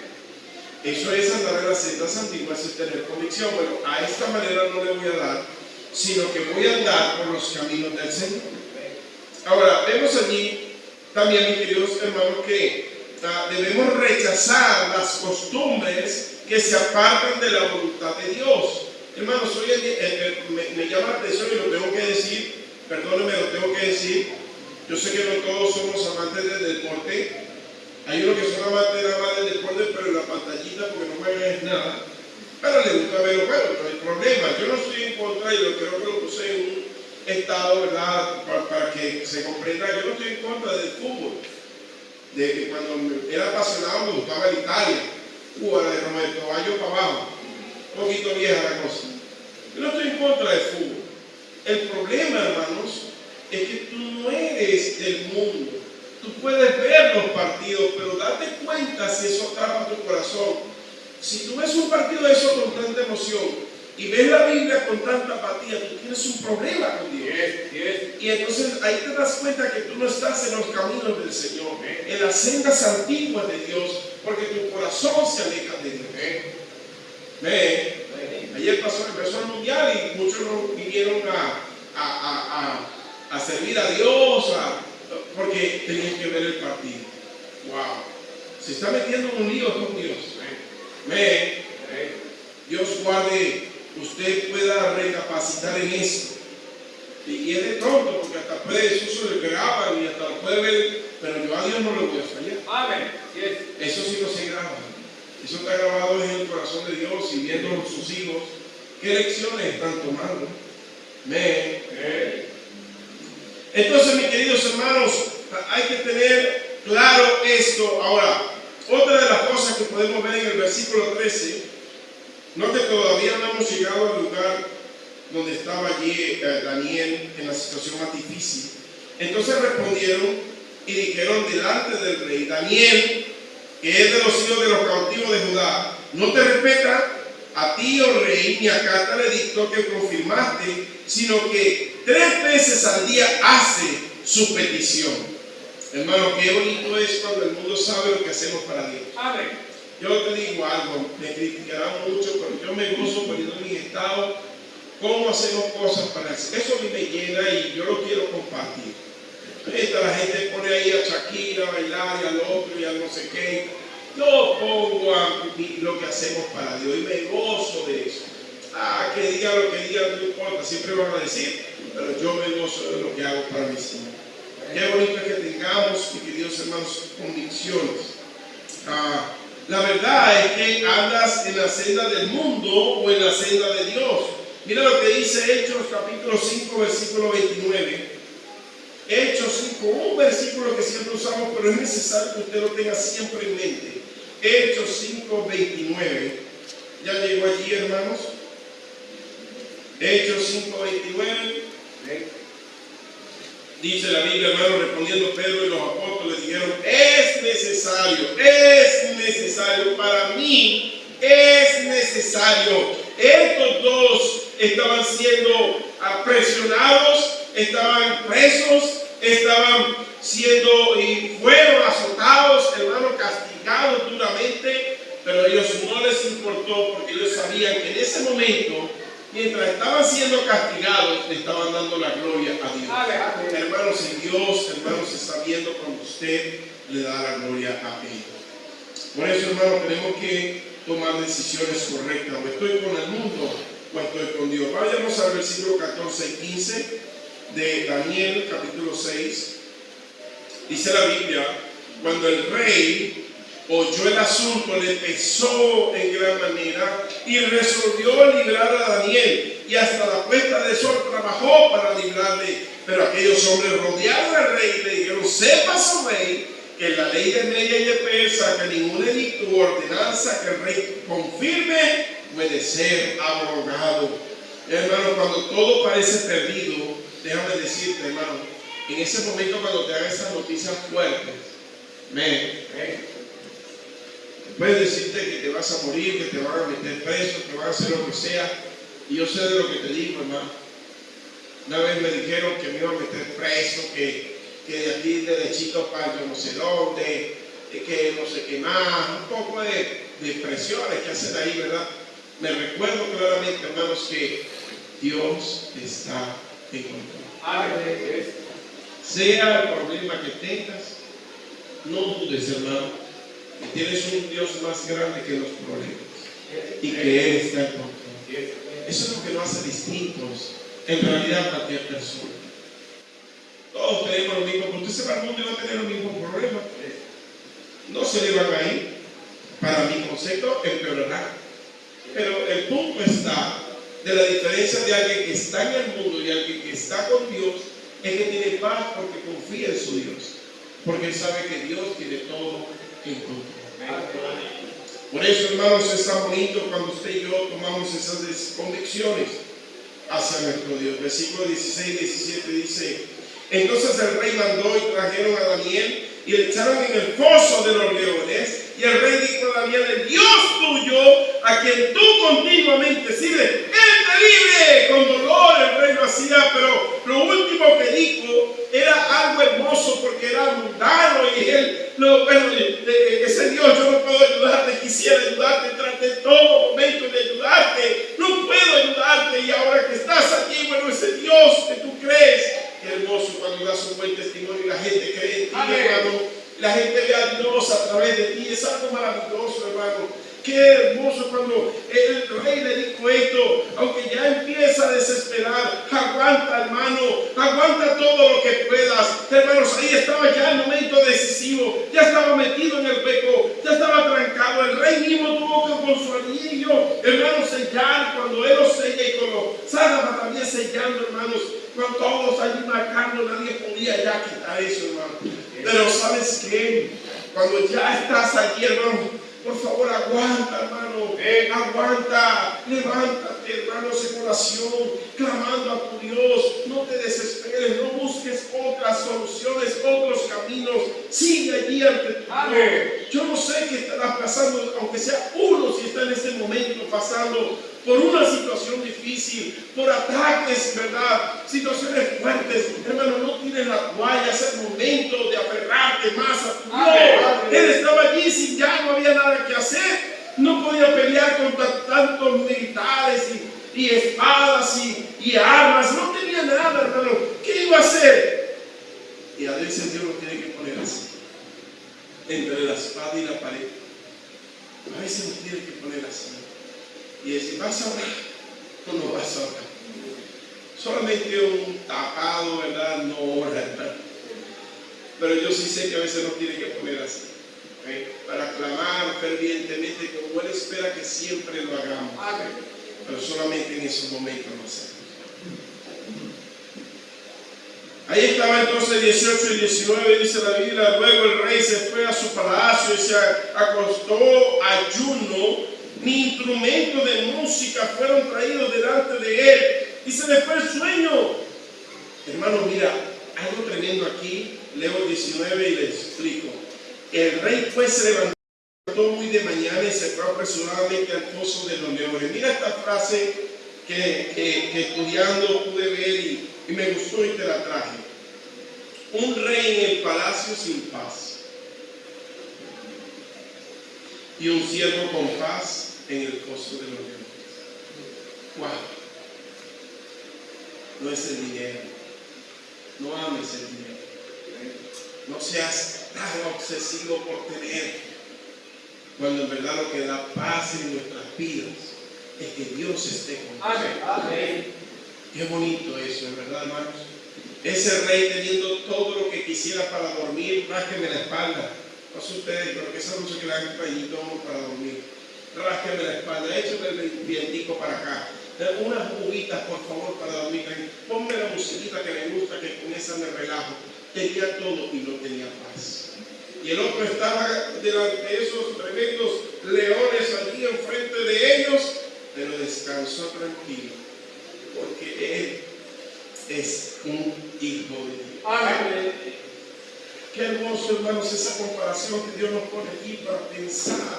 Eso es andar en las sendas antiguas y tener convicción. Bueno, a esta manera no le voy a dar, sino que voy a andar por los caminos del Señor. Ahora, vemos allí también, mis queridos hermanos, que debemos rechazar las costumbres que se apartan de la voluntad de Dios. Hermanos, hoy me llama la atención y lo tengo que decir, perdónenme, lo tengo que decir. Yo sé que no todos somos amantes del deporte. Hay unos que son amantes nada más del deporte, pero en la pantallita, porque no juegan nada. Pero les gusta ver los juegos, no hay problema. Yo no estoy en contra, y creo que lo puse en un estado, ¿verdad?, para que se comprenda. Yo no estoy en contra del fútbol. De que cuando era apasionado me gustaba el Italia. De Roberto Baggio para abajo. Un poquito vieja la cosa. Yo no estoy en contra del fútbol. El problema, hermanos, es que tú no eres del mundo. Tú puedes ver los partidos, pero date cuenta si eso atrapa tu corazón. Si tú ves un partido de eso con tanta emoción y ves la Biblia con tanta apatía, tú tienes un problema con Dios. Y entonces ahí te das cuenta que tú no estás en los caminos del Señor, en las sendas antiguas de Dios, porque tu corazón se aleja de Dios. Ayer empezó el mundial y muchos no vinieron a servir a Dios porque tenían que ver el partido. Wow, se está metiendo en un lío con Dios. Dios guarde, usted pueda recapacitar en esto. Y es de tonto, porque hasta puede, eso se le graba y hasta lo puede ver, pero yo a Dios no le voy a fallar. Amén. Eso sí no se graba. Eso está grabado en el corazón de Dios y viendo a sus hijos qué lecciones están tomando. Entonces, mis queridos hermanos, hay que tener claro esto. Ahora, otra de las cosas que podemos ver en el versículo 13, no que todavía no hemos llegado al lugar donde estaba allí Daniel en la situación más difícil. Entonces respondieron y dijeron delante del rey: Daniel, que es de los hijos de los cautivos de Judá, no te respeta a ti, oh rey, ni acata el edicto que confirmaste, sino que 3 veces al día hace su petición. Hermano, qué bonito es cuando el mundo sabe lo que hacemos para Dios. Amén. Yo te digo algo, me criticarán mucho, pero yo me gozo poniendo en mi estado cómo hacemos cosas para eso. Eso a mí me llena y yo lo quiero compartir. La gente pone ahí a Shakira a bailar y al otro y a no sé qué. Yo pongo lo que hacemos para Dios y me gozo de eso. Que digan lo que digan, no importa, siempre van a decir, pero yo me gozo de lo que hago para mi Señor. Qué bonito es que tengamos, mi queridos hermanos, convicciones. La verdad es que andas en la senda del mundo o en la senda de Dios. Mira lo que dice Hechos capítulo 5, versículo 29. Hechos 5, un versículo que siempre usamos, pero es necesario que usted lo tenga siempre en mente. Hechos 5, 29. ¿Ya llegó allí, hermanos? Hechos 5, 29. Dice la Biblia, hermano, respondiendo Pedro y los apóstoles dijeron: es necesario, para mí es necesario. Estos dos estaban siendo presionados, estaban presos, estaban siendo y fueron azotados, hermano, castigados duramente, pero a ellos no les importó, porque ellos sabían que en ese momento, mientras estaban siendo castigados, le estaban dando la gloria a Dios. Hermanos, en Dios, hermanos, está viendo cuando usted le da la gloria a Él. Por eso, hermanos, tenemos que tomar decisiones correctas. O estoy con el mundo o estoy con Dios. Vayamos al versículo 14 y 15 de Daniel, capítulo 6. Dice la Biblia: cuando el rey oyó el asunto, le pesó en gran manera y resolvió librar a Daniel, y hasta la puesta de sol trabajó para librarle. Pero aquellos hombres rodearon al rey y le dijeron: sepas, oh rey, que en la ley de Media y de Persa, que ningún edicto u ordenanza que el rey confirme puede ser abrogado. Hermano, cuando todo parece perdido, déjame decirte, hermano, en ese momento cuando te hagan esas noticias fuertes, puedes decirte que te vas a morir, que te van a meter preso, que van a hacer lo que sea. Y yo sé de lo que te digo, hermano. Una vez me dijeron que me iban a meter preso, que de aquí derechito para yo no sé dónde, que no sé qué más, un poco de presiones que hacen ahí, ¿verdad? Me recuerdo claramente, hermanos, que Dios está en control. Sea el problema que tengas, no dudes, hermano, que tienes un Dios más grande que los problemas y que Él está en control. Eso es lo que nos hace distintos en realidad a cualquier persona. Todos tenemos lo mismo, porque usted se va al mundo y va a tener los mismos problemas. No se le van a ir, para mi concepto, empeorará. Pero el punto está de la diferencia de alguien que está en el mundo y alguien que está con Dios, es que tiene paz porque confía en su Dios, porque él sabe que Dios tiene todo en control. Por eso, hermanos, es tan bonito cuando usted y yo tomamos esas convicciones hacia nuestro Dios. Versículo 16 y 17 dice: entonces el rey mandó y trajeron a Daniel y le echaron en el foso de los leones. Y el rey dijo a Daniel: el Dios tuyo, a quien tú continuamente sirves, Él te libre. Con dolor el rey lo hacía, pero lo último que dijo era algo hermoso, porque era mundano y ese Dios: yo no puedo ayudarte, quisiera ayudarte, traté todo momento de ayudarte, no puedo ayudarte, y ahora que estás aquí, bueno, ese Dios que tú crees. Qué hermoso cuando das un buen testimonio y la gente cree en ti, hermano. La gente ve a Dios a través de ti. Es algo maravilloso, hermano. Qué hermoso cuando el rey le dijo esto, aunque ya empieza a desesperar. Aguanta, hermano, aguanta todo lo que puedas. Hermanos, ahí estaba ya el momento decisivo. Ya estaba metido en el hueco, ya estaba trancado. El rey mismo tuvo que con su anillo, hermanos, sellar. Cuando él lo sella y con los sábanas también sellando, hermanos, con todos allí marcando, nadie podía ya quitar eso, hermano. Pero ¿sabes qué? Cuando ya estás allí, hermano, por favor, aguanta, hermano. Aguanta. Levántate, hermanos, en oración, clamando a tu Dios. No te desesperes, no busques otras soluciones, otros caminos. Sigue allí ante tu Dios. Yo no sé qué estarás pasando, aunque sea uno, si está en este momento pasando por una situación difícil, por ataques, ¿verdad? Situaciones fuertes. Hermano, no tires la toalla, es el momento de aferrarte más a tu Dios. Él estaba allí sin ya, no había nada que hacer. No podía pelear contra tantos militares y espadas y armas. No tenía nada, hermano. ¿Qué iba a hacer? Y a veces Dios nos tiene que poner así, entre la espada y la pared. A veces nos tiene que poner así. Y decir, vas a orar, tú no vas a orar. Solamente un tapado, ¿verdad? No ora, ¿verdad? Pero yo sí sé que a veces nos tiene que poner así, ¿okay? Para clamar fervientemente, como Él espera que siempre lo hagamos. Pero solamente en esos momentos lo hacemos. Ahí estaba entonces 18 y 19, dice la Biblia. Luego el rey se fue a su palacio y se acostó ayuno. Ni instrumentos de música fueron traídos delante de él y se le fue el sueño. Hermano, mira, algo tremendo aquí. Leo 19 y les explico. El rey pues se levantó muy de mañana y se fue apresuradamente al foso de los leones. Mira esta frase que estudiando pude ver y me gustó y te la traje. Un rey en el palacio sin paz y un siervo con paz en el foso de los leones. Wow. No es el dinero. No ames el dinero. No seas tan obsesivo por tener, cuando en verdad lo que da paz en nuestras vidas es que Dios esté con nosotros. Amén. Qué bonito eso, ¿verdad, hermanos? Ese rey teniendo todo lo que quisiera para dormir, rásqueme la espalda. No sé ustedes, pero que esa noche que le hagan trañito para dormir. Rásqueme la espalda, échame el vientico para acá. Unas juguitas, por favor, para dormir. Ponme la musiquita que me gusta, que con esa me relajo. Tenía todo y no tenía paz. Y el otro estaba delante de esos tremendos leones allí enfrente de ellos, pero descansó tranquilo, porque él es un hijo de Dios. Amén. Qué hermoso, hermanos, esa comparación que Dios nos pone aquí para pensar.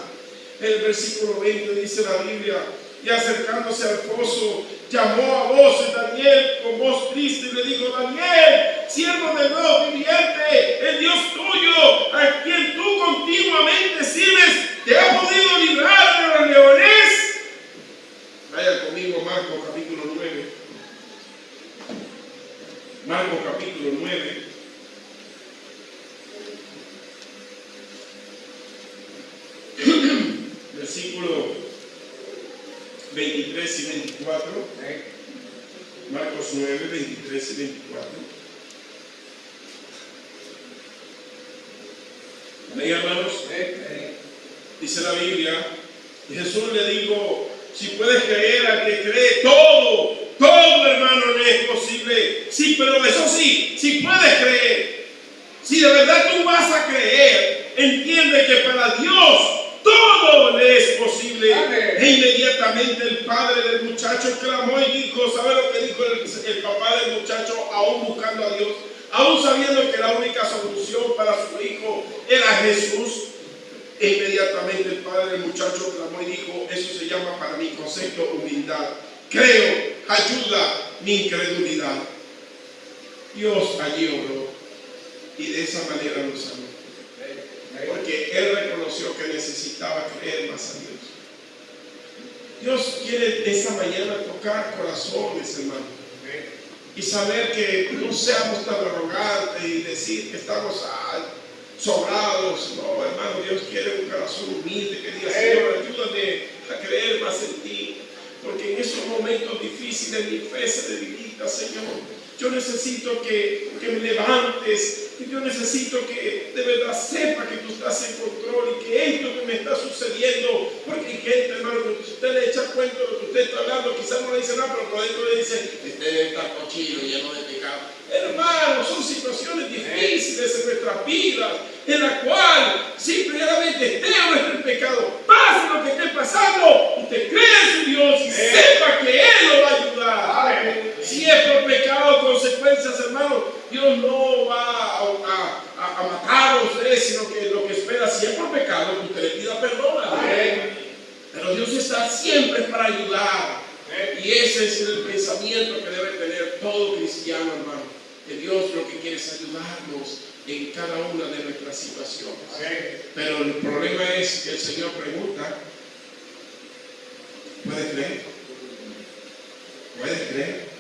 El versículo 20 dice la Biblia: y acercándose al foso, llamó a voces Daniel con voz triste y le dijo: Daniel, siervo del Dios viviente, el Dios tuyo, a quien tú continuamente sirves, ¿te ha podido librar de los leones? Vaya conmigo, Marcos capítulo 9. Marcos capítulo 9. Versículo 23 y 24. Marcos 9, 23 y 24. Ahí, hermanos, dice la Biblia, y Jesús le dijo: si puedes creer al que cree, todo, hermano, le es posible. Sí, pero eso sí, si puedes creer, si de verdad tú vas a creer, entiende que para Dios todo le es posible. Amén. E inmediatamente el padre del muchacho clamó y dijo, ¿sabe lo que dijo el papá del muchacho, aún buscando a Dios? Aún sabiendo que la única solución para su hijo era Jesús. E inmediatamente el padre del muchacho clamó y dijo, eso se llama para mi concepto humildad. Creo, ayuda mi incredulidad. Dios allí obró y de esa manera lo sanó. Porque él reconoció que necesitaba creer más a Dios. Dios quiere esta mañana tocar corazones, hermano. Y saber que no seamos tan arrogantes y decir que estamos sobrados. No, hermano, Dios quiere un corazón humilde que diga, Señor, ayúdame a creer más en ti. Porque en esos momentos difíciles mi fe se debilita, Señor. Yo necesito que me levantes. Yo necesito que de verdad sepa que tú estás en control y que esto que me está sucediendo, porque hay gente, hermano, que usted le echa cuento de lo que usted está hablando, quizás no le dice nada, pero por dentro le dice, este está cochino, lleno de pecado. Hermano, son situaciones difíciles en nuestras vidas, en la cual simplemente esté o no esté el pecado, pase lo que esté pasando, usted cree en su Dios y sepa que Él lo va a ayudar. Si es por pecado o consecuencias, hermano, Dios no va a matar a usted, sino que lo que espera, si es por pecado, que usted le pida perdón. Pero Dios está siempre para ayudar. Y ese es el pensamiento que debe tener todo cristiano, hermano. Que Dios lo que quiere es ayudarnos en cada una de nuestras situaciones. Pero el problema es que el Señor pregunta, ¿puedes creer? ¿Puedes creer?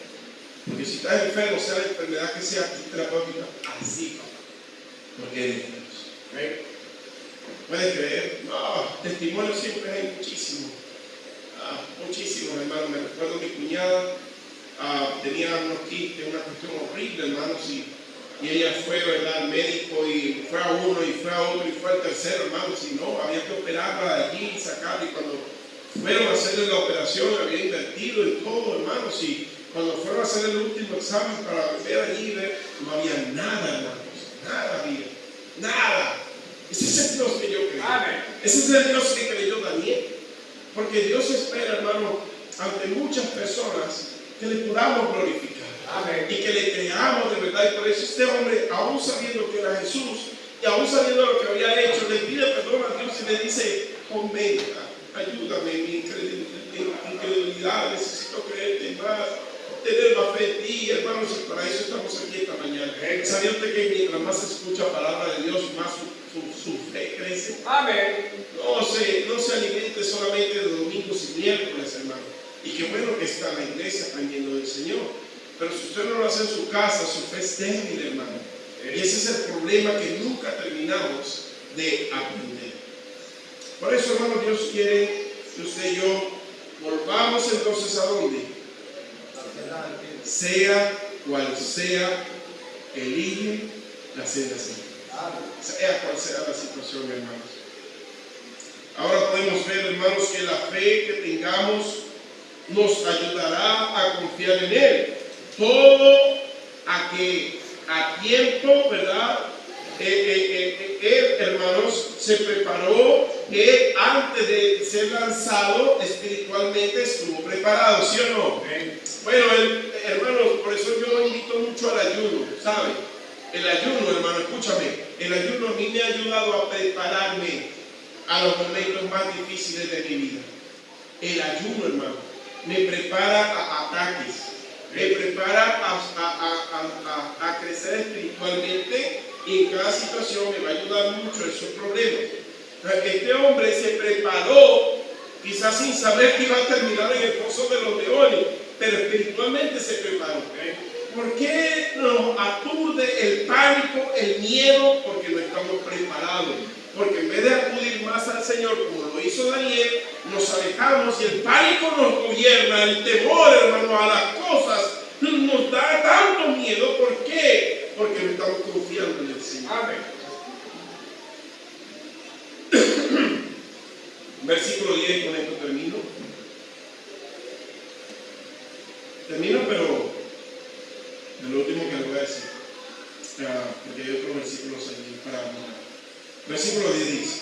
Porque si estás enfermo, sea la enfermedad que sea, tú te la puedes quitar así, papá. porque eres Dios. ¿Puedes creer? No, testimonios siempre hay muchísimos. Muchísimos, hermanos. Me recuerdo mi cuñada tenía unos quistes, una cuestión horrible, hermanos, y ella fue, ¿verdad?, al médico y fue a uno y fue a otro y fue al tercero, hermanos, y no, había que operarla de allí y sacarla, y cuando fueron a hacerle la operación había invertido en todo, hermanos, y cuando fueron a hacer el último examen para ver allí, no había nada, hermanos, nada había, nada. Ese es el Dios que yo creo. Amén. Ese es el Dios que creyó Daniel. Porque Dios espera, hermano, ante muchas personas que le podamos glorificar. Amén. Y que le creamos de verdad. Y por eso este hombre, aún sabiendo que era Jesús y aún sabiendo lo que había hecho, le pide perdón a Dios y le dice: aumenta, ayúdame en mi incredulidad, necesito creerte más, tener más fe en ti, hermanos, y para eso estamos aquí esta mañana. ¿Sabía usted que mientras más se escucha palabra de Dios, más su fe crece? Amén. No se alimente solamente de domingos y miércoles, hermano. Y qué bueno que está en la iglesia aprendiendo del Señor. Pero si usted no lo hace en su casa, su fe es débil, hermano. Y ese es el problema que nunca terminamos de aprender. Por eso, hermano, Dios quiere que usted y yo volvamos entonces ¿a dónde? Sea cual sea, elige la senda segura. Sea cual sea la situación, hermanos. Ahora podemos ver, hermanos, que la fe que tengamos nos ayudará a confiar en Él. Todo a tiempo, ¿verdad? Él, hermanos, se preparó. Él, antes de ser lanzado espiritualmente, estuvo preparado, ¿sí o no? Bueno, hermanos, por eso yo invito mucho al ayuno, ¿sabe? El ayuno, hermano, escúchame, el ayuno a mí me ha ayudado a prepararme a los momentos más difíciles de mi vida. El ayuno, hermano, me prepara a ataques, me prepara a crecer espiritualmente, y en cada situación me va a ayudar mucho en sus problemas. Este hombre se preparó, quizás sin saber que iba a terminar en el foso de los leones, pero espiritualmente se preparó. ¿Por qué nos aturde el pánico, el miedo? Porque no estamos preparados. Porque en vez de acudir más al Señor, como lo hizo Daniel, nos alejamos y el pánico nos gobierna, el temor, hermano, a las cosas nos da tanto miedo. ¿Por qué? Porque no estamos confiando en el Señor. Amén. Versículo 10, con esto termino. Pero lo último que le voy a decir, porque hay otros versículos allí para mí. Versículo 10 dice: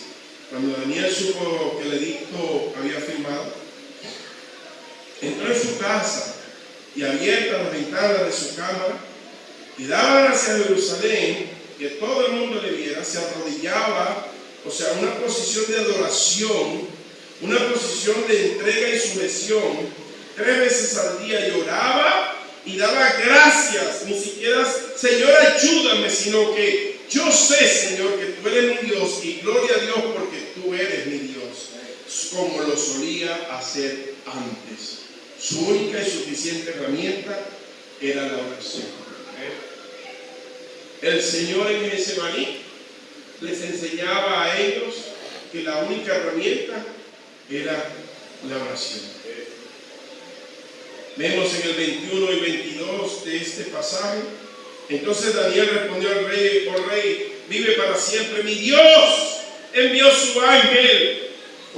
cuando Daniel supo que el edicto había firmado, entró en su casa y abiertas las ventanas de su cámara y daban hacia Jerusalén, que todo el mundo le viera, se arrodillaba, o sea, una posición de adoración, una posición de entrega y sujeción. 3 veces al día lloraba y daba gracias, ni siquiera Señor ayúdame, sino que yo sé, Señor, que tú eres mi Dios, y gloria a Dios porque tú eres mi Dios, como lo solía hacer antes. Su única y suficiente herramienta era la oración. El Señor en Getsemaní les enseñaba a ellos que la única herramienta era la oración. Vemos en el 21 y 22 de este pasaje: entonces Daniel respondió al rey: oh rey, vive para siempre. Mi Dios envió su ángel,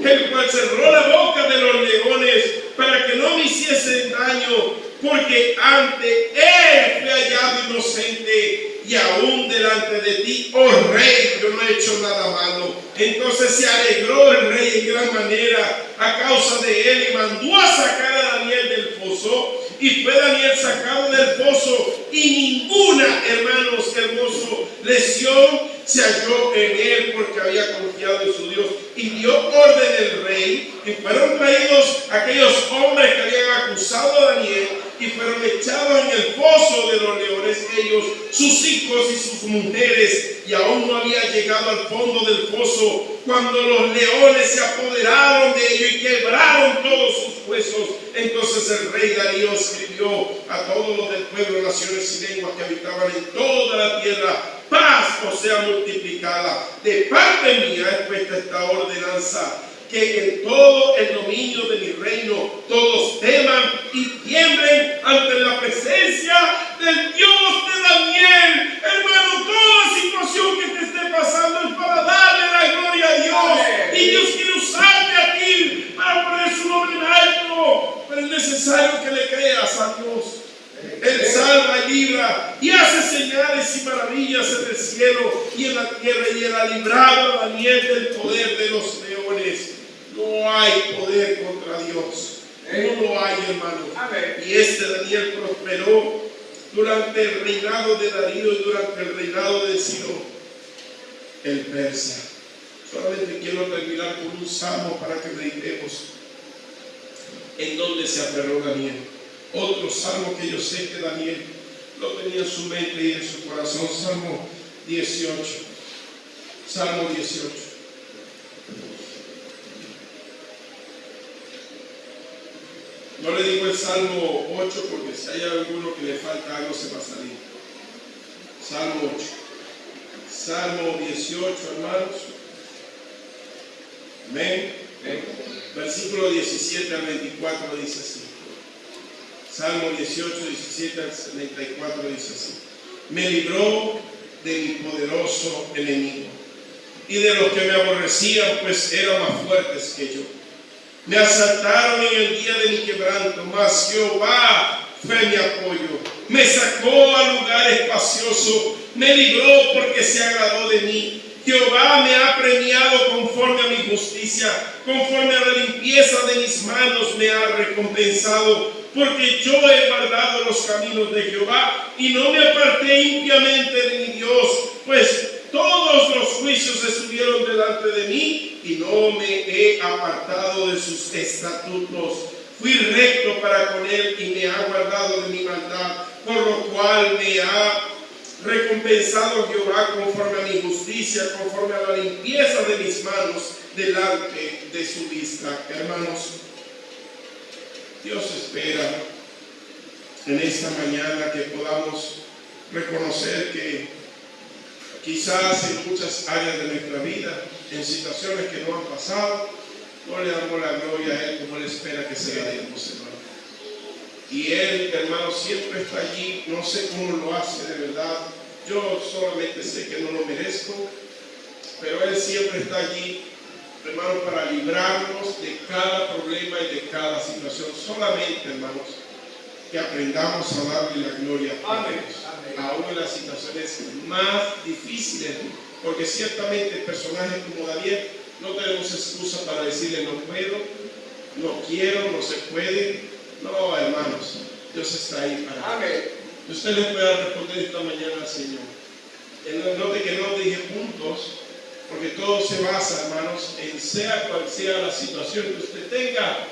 el cual cerró la boca de los leones para que no me hiciesen daño, porque ante él fui hallado inocente, y aún delante de ti, oh rey, yo no he hecho nada malo. Entonces se alegró el rey en gran manera a causa de él, y mandó a sacar a Daniel del foso. Y fue Daniel sacado del foso, y ninguna, hermanos, hermoso, lesión se halló en él, porque había confiado en su Dios. Y dio orden el rey, y fueron traídos aquellos hombres que habían acusado a Daniel, y fueron echados en el foso de los leones, ellos, sus hijos y sus mujeres, y aún no había llegado al fondo del foso cuando los leones se apoderaron de ellos y quebraron todos sus huesos. Entonces el rey Darío escribió a todos los del pueblo, naciones y lenguas que habitaban en toda la tierra paz os sea multiplicada. De parte mía es puesta esta ordenanza, que en todo el dominio de mi reino todos teman y tiemblen ante la presencia del Dios de Daniel. Hermano, toda situación que te esté pasando es para darle la gloria a Dios. Y Dios quiere usarte a ti para poner su nombre en alto. Pero es necesario que le creas a Dios. Él salva y libra y hace señales y maravillas en el cielo y en la tierra, y él ha librado a Daniel del poder de los leones. No hay poder contra Dios. No lo hay, hermano. Y este Daniel prosperó durante el reinado de Darío y durante el reinado de Ciro, el persa. Solamente quiero terminar con un salmo para que meditemos en donde se aferró Daniel. Otro salmo que yo sé que Daniel lo tenía en su mente y en su corazón. Salmo 18. Salmo 18. No le digo el Salmo 8 porque si hay alguno que le falta algo se va a salir. Salmo 8. Salmo 18, hermanos. Amén. Versículo 17 al 24 dice así. Salmo 18, 17 al 74 dice así. Me libró de mi poderoso enemigo y de los que me aborrecían, pues eran más fuertes que yo. Me asaltaron en el día de mi quebranto, mas Jehová fue mi apoyo. Me sacó a lugar espacioso, me libró porque se agradó de mí. Jehová me ha premiado conforme a mi justicia, conforme a la limpieza de mis manos me ha recompensado, porque yo he guardado los caminos de Jehová y no me aparté impiamente de mi Dios, pues todos los juicios estuvieron delante de mí y no me he apartado de sus estatutos. Fui recto para con él y me ha guardado de mi maldad, por lo cual me ha recompensado Jehová conforme a mi justicia, conforme a la limpieza de mis manos delante de su vista. Hermanos, Dios espera en esta mañana que podamos reconocer que quizás en muchas áreas de nuestra vida, en situaciones que no han pasado, no le damos la gloria a Él como Él espera que se la demos, hermano. Y Él, hermano, siempre está allí. No sé cómo lo hace de verdad. Yo solamente sé que no lo merezco, pero Él siempre está allí, hermano, para librarnos de cada problema y de cada situación. Solamente, hermanos, que aprendamos a darle la gloria a Dios, aún en las situaciones más difíciles, porque ciertamente personajes como Daniel no tenemos excusa para decirle no puedo, no quiero, no se puede. No, hermanos, Dios está ahí para que usted le pueda responder esta mañana al Señor. Note que no dije puntos, porque todo se basa, hermanos, en sea cual sea la situación que usted tenga,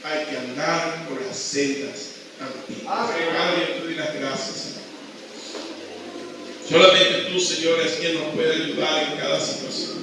hay que andar por las sendas antiguas. Padre, yo te doy las gracias, Señor. Solamente tú, Señor, es quien nos puede ayudar en cada situación.